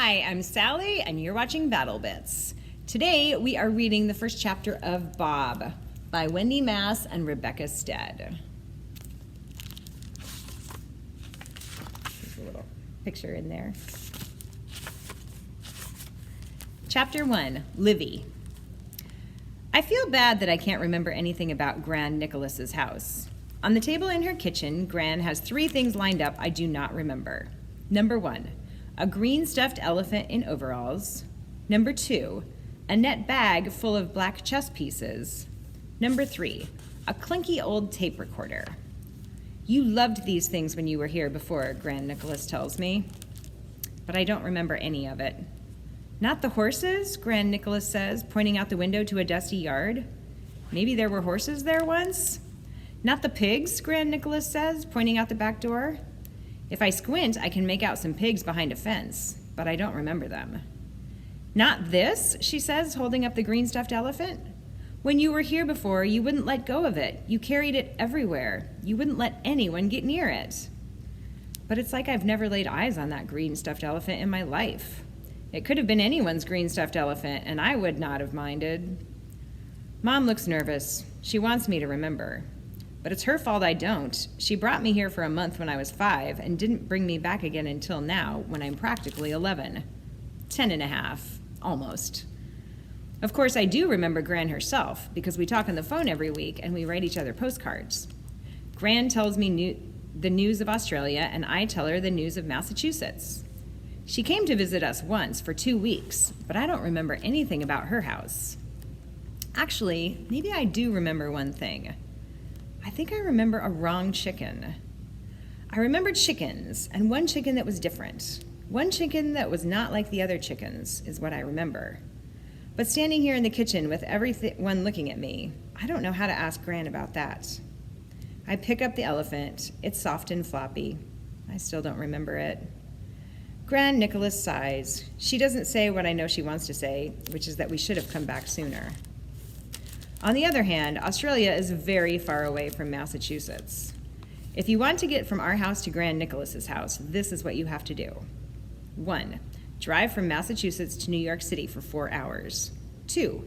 Hi, I'm Sally, and you're watching Battle Bits. Today, we are reading the first chapter of Bob by Wendy Mass and Rebecca Stead. There's a little picture in there. Chapter 1, Livy. I feel bad that I can't remember anything about Gran Nicholas's house. On the table in her kitchen, Gran has 3 things lined up I do not remember. Number 1, a green stuffed elephant in overalls. Number 2, a net bag full of black chess pieces. Number 3, a clinky old tape recorder. You loved these things when you were here before, Gran Nicholas tells me. But I don't remember any of it. Not the horses, Gran Nicholas says, pointing out the window to a dusty yard. Maybe there were horses there once? Not the pigs, Gran Nicholas says, pointing out the back door. If I squint, I can make out some pigs behind a fence, but I don't remember them. Not this, she says, holding up the green stuffed elephant. When you were here before, you wouldn't let go of it. You carried it everywhere. You wouldn't let anyone get near it. But it's like I've never laid eyes on that green stuffed elephant in my life. It could have been anyone's green stuffed elephant, and I would not have minded. Mom looks nervous. She wants me to remember. But it's her fault I don't. She brought me here for a month when I was 5 and didn't bring me back again until now, when I'm practically 11. 10 and a half, almost. Of course, I do remember Gran herself, because we talk on the phone every week and we write each other postcards. Gran tells me the news of Australia, and I tell her the news of Massachusetts. She came to visit us once for 2 weeks, but I don't remember anything about her house. Actually, maybe I do remember one thing. I think I remember a wrong chicken. I remember chickens, and one chicken that was different. One chicken that was not like the other chickens is what I remember. But standing here in the kitchen with everyone looking at me, I don't know how to ask Gran about that. I pick up the elephant. It's soft and floppy. I still don't remember it. Gran Nicholas sighs. She doesn't say what I know she wants to say, which is that we should have come back sooner. On the other hand, Australia is very far away from Massachusetts. If you want to get from our house to Gran Nicholas's house, this is what you have to do. 1, drive from Massachusetts to New York City for 4 hours. 2,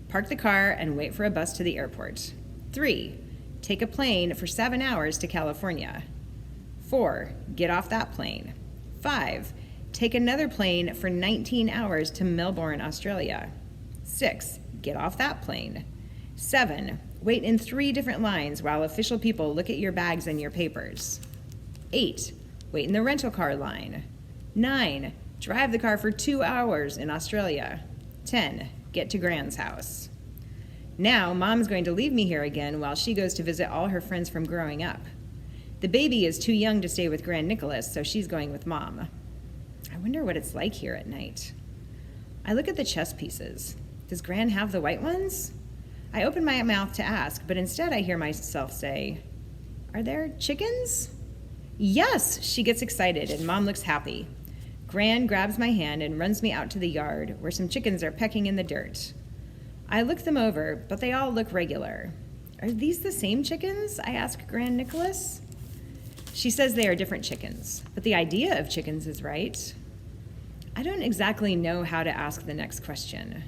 park the car and wait for a bus to the airport. 3, take a plane for 7 hours to California. 4, get off that plane. 5, take another plane for 19 hours to Melbourne, Australia. 6, get off that plane. 7, wait in 3 different lines while official people look at your bags and your papers. 8, wait in the rental car line. 9, drive the car for 2 hours in Australia. 10, get to Gran's house. Now, Mom's going to leave me here again while she goes to visit all her friends from growing up. The baby is too young to stay with Gran Nicholas, so she's going with Mom. I wonder what it's like here at night. I look at the chess pieces. Does Gran have the white ones? I open my mouth to ask, but instead I hear myself say, "Are there chickens?" Yes, she gets excited, and Mom looks happy. Gran grabs my hand and runs me out to the yard, where some chickens are pecking in the dirt. I look them over, but they all look regular. Are these the same chickens? I ask Gran Nicholas. She says they are different chickens, but the idea of chickens is right. I don't exactly know how to ask the next question.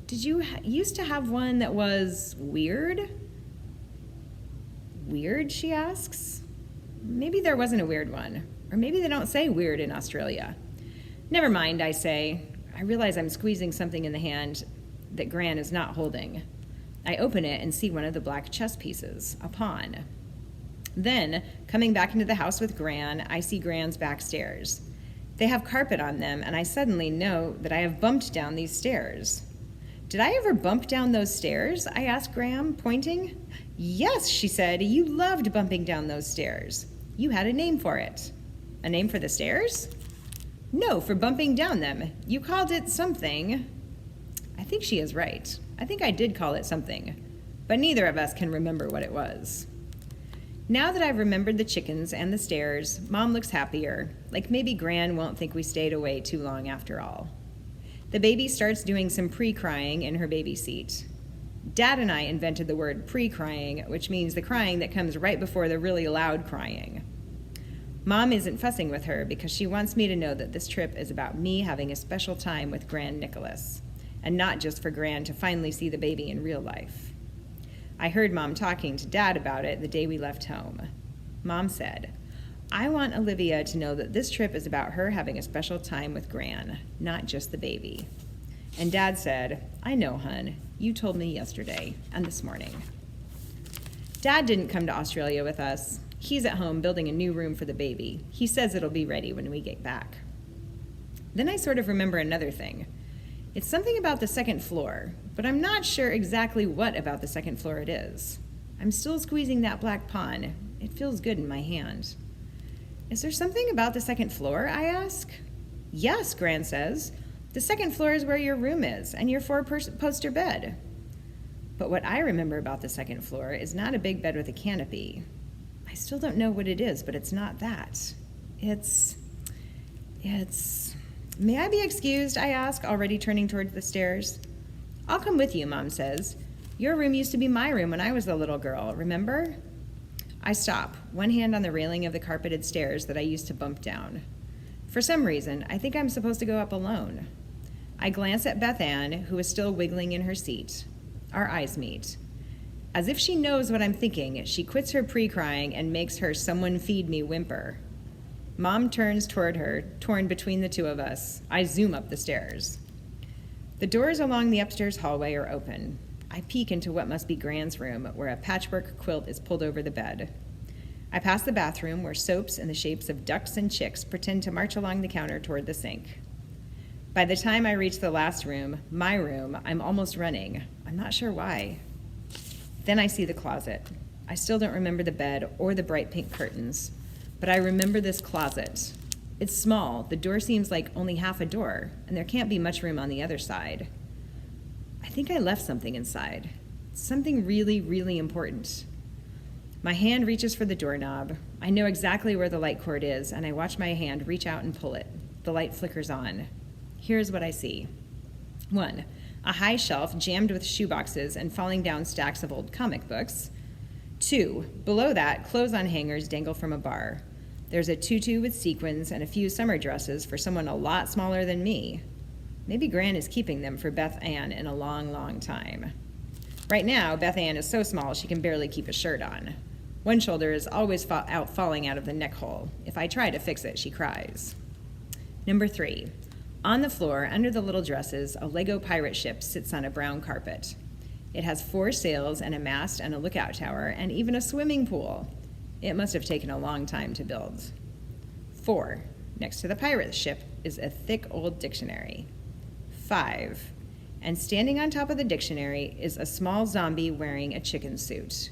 Did you used to have one that was weird? Weird, she asks. Maybe there wasn't a weird one, or maybe they don't say weird in Australia. Never mind, I say. I realize I'm squeezing something in the hand that Gran is not holding. I open it and see one of the black chess pieces, a pawn. Then, coming back into the house with Gran, I see Gran's back stairs. They have carpet on them, and I suddenly know that I have bumped down these stairs. Did I ever bump down those stairs? I asked Gran, pointing. Yes, she said, you loved bumping down those stairs. You had a name for it. A name for the stairs? No, for bumping down them. You called it something. I think she is right. I think I did call it something, but neither of us can remember what it was. Now that I've remembered the chickens and the stairs, Mom looks happier, like maybe Gran won't think we stayed away too long after all. The baby starts doing some pre-crying in her baby seat. Dad and I invented the word pre-crying, which means the crying that comes right before the really loud crying. Mom isn't fussing with her because she wants me to know that this trip is about me having a special time with Grand Nicholas, and not just for Gran to finally see the baby in real life. I heard Mom talking to Dad about it the day we left home. Mom said, "I want Olivia to know that this trip is about her having a special time with Gran, not just the baby." And Dad said, "I know, hun. You told me yesterday and this morning." Dad didn't come to Australia with us. He's at home building a new room for the baby. He says it'll be ready when we get back. Then I sort of remember another thing. It's something about the second floor, but I'm not sure exactly what about the second floor it is. I'm still squeezing that black pawn. It feels good in my hand. "Is there something about the second floor?" I ask. "Yes," Gran says. "The second floor is where your room is and your four-poster bed." But what I remember about the second floor is not a big bed with a canopy. I still don't know what it is, but it's not that. It's... May I be excused, I ask, already turning towards the stairs. "I'll come with you," Mom says. "Your room used to be my room when I was a little girl, remember?" I stop, one hand on the railing of the carpeted stairs that I used to bump down. For some reason, I think I'm supposed to go up alone. I glance at Beth Ann, who is still wiggling in her seat. Our eyes meet. As if she knows what I'm thinking, she quits her pre-crying and makes her "someone feed me" whimper. Mom turns toward her, torn between the two of us. I zoom up the stairs. The doors along the upstairs hallway are open. I peek into what must be Gran's room, where a patchwork quilt is pulled over the bed. I pass the bathroom, where soaps in the shapes of ducks and chicks pretend to march along the counter toward the sink. By the time I reach the last room, my room, I'm almost running. I'm not sure why. Then I see the closet. I still don't remember the bed or the bright pink curtains, but I remember this closet. It's small. The door seems like only half a door, and there can't be much room on the other side. I think I left something inside. Something really, really important. My hand reaches for the doorknob. I know exactly where the light cord is, and I watch my hand reach out and pull it. The light flickers on. Here's what I see. 1. A high shelf jammed with shoeboxes and falling down stacks of old comic books. 2. Below that, clothes on hangers dangle from a bar. There's a tutu with sequins and a few summer dresses for someone a lot smaller than me. Maybe Gran is keeping them for Beth Ann in a long, long time. Right now, Beth Ann is so small she can barely keep a shirt on. One shoulder is always falling out of the neck hole. If I try to fix it, she cries. Number 3. On the floor, under the little dresses, a Lego pirate ship sits on a brown carpet. It has 4 sails and a mast and a lookout tower and even a swimming pool. It must have taken a long time to build. 4. Next to the pirate ship is a thick old dictionary. 5. And standing on top of the dictionary is a small zombie wearing a chicken suit.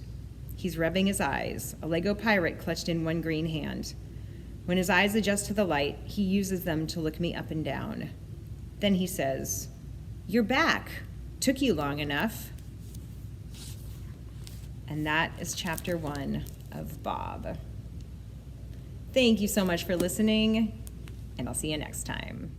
He's rubbing his eyes, a Lego pirate clutched in one green hand. When his eyes adjust to the light, he uses them to look me up and down. Then he says, "You're back. Took you long enough." And that is chapter 1 of Bob. Thank you so much for listening, and I'll see you next time.